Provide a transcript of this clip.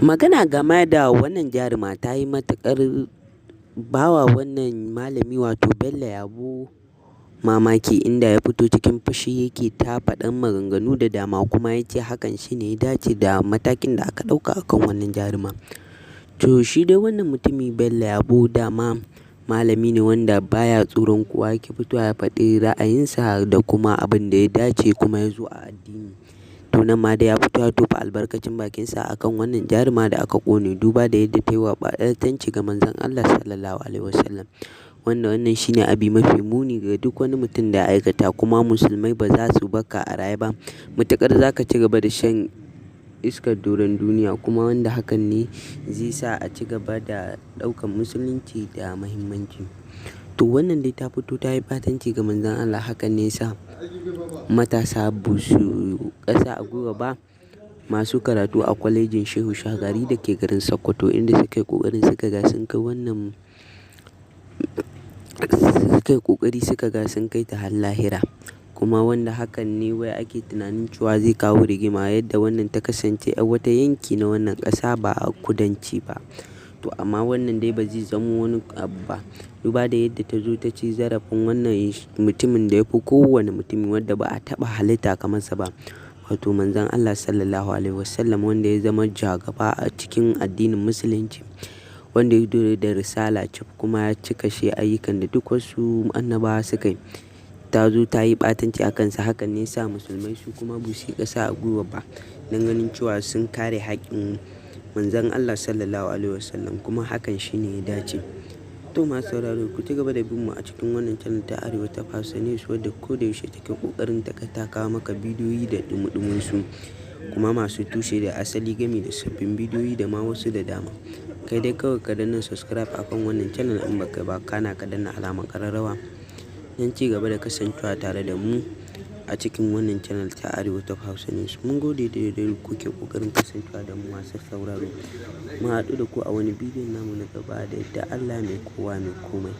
Magana game da wannan jaruma ta yi matuƙar bawa wannan malami wato Bello Yabo mamaki, inda ya fito cikin fushi yake ta faɗan maganganu da dama, kuma ya ce hakan shi ne ya dace da matakin da aka ɗauka a kan wannan jaruma. To shi dai wannan mutumi Bello Yabo dama malami ne wanda baya tsoron kowa, yake fitowa ya faɗi ra'ayinsa da kuma abin da ya dace kuma ya zo a addini. To nan ma dai ya fito ya tofa albarkacin bakinsa a kan wannan jaruma da aka ƙone, duba da yadda ta yi wa ɓatanci ga Manzon Allah Sallallahu Alaihi Wasallam. Wanda wannan shi ne abi mafi muni ga duk wani mutum da ya aikata, kuma musulmai ba za su barka a raye ba matuƙar za ka ci gaba da shan iskar doron duniya, kuma wanda hakan ne zai sa a ci gaba da ɗaukan musulunci da muhimmanci. To wannan dai ta fito ta yi ɓatanci ga Manzon Allah, hakan ne sa matasa ba su ƙasa a gwiwa ba, masu karatu a kwalejin Shehu Shagari da ke garin Sokoto, inda suka yi ƙoƙarin suka ga sun kai wannan suka ga sun kai ta har lahira. Kuma wanda hakan ne wai ake tunanin cewa zai kawo rigima, yadda wannan ta kasance a wata yanki na wannan ƙasa ba a kudanci ba. To amma wannan dai ba zai zamo wani abu ba, duba da yadda ta zo ta ci zarafin wannan mutumin da ya fi kowane mutumi wanda ba a taɓa halitta kamar sa ba, wato Manzon Allah Sallallahu Alaihi Wasallam, wanda ya zama jagaba a cikin addinin musulunci, wanda ya zo da risala cif kuma ya cika shi ayyukan da duk wasu annabawa suka yi. Ta zo ta yi ɓatanci a kansa, hakan ne sa musulmai su kuma ba su yi ƙasa a gwiwa ba, don ganin cewa sun kare haƙƙin Manzon Allah Sallallahu Alaihi Wasallam, kuma hakan shi ne ya dace. To masu sauraro, ku ci gaba da bin mu a cikin wannan channel ta Arewa ta Hausa News, wadda ko da yaushe take ƙoƙarin ta kawo maka bidiyoyi da ɗumi-ɗumin su, kuma masu tushe da asali gami da sabbin bidiyoyi da ma wasu da dama. Kai dai kawai ka danna subscribe a kan wannan channel in baka ba, kana ka danna alamar ƙararrawa don ci gaba da kasancewa tare da mu a cikin wannan channel ta Arewa ta Hausa News. Mun gode da yadda kuke ƙoƙarin kasancewa da mu masu sauraro. Mu haɗu da ku a wani bidiyon namu na gaba, da yadda Allah mai kowa mai komai.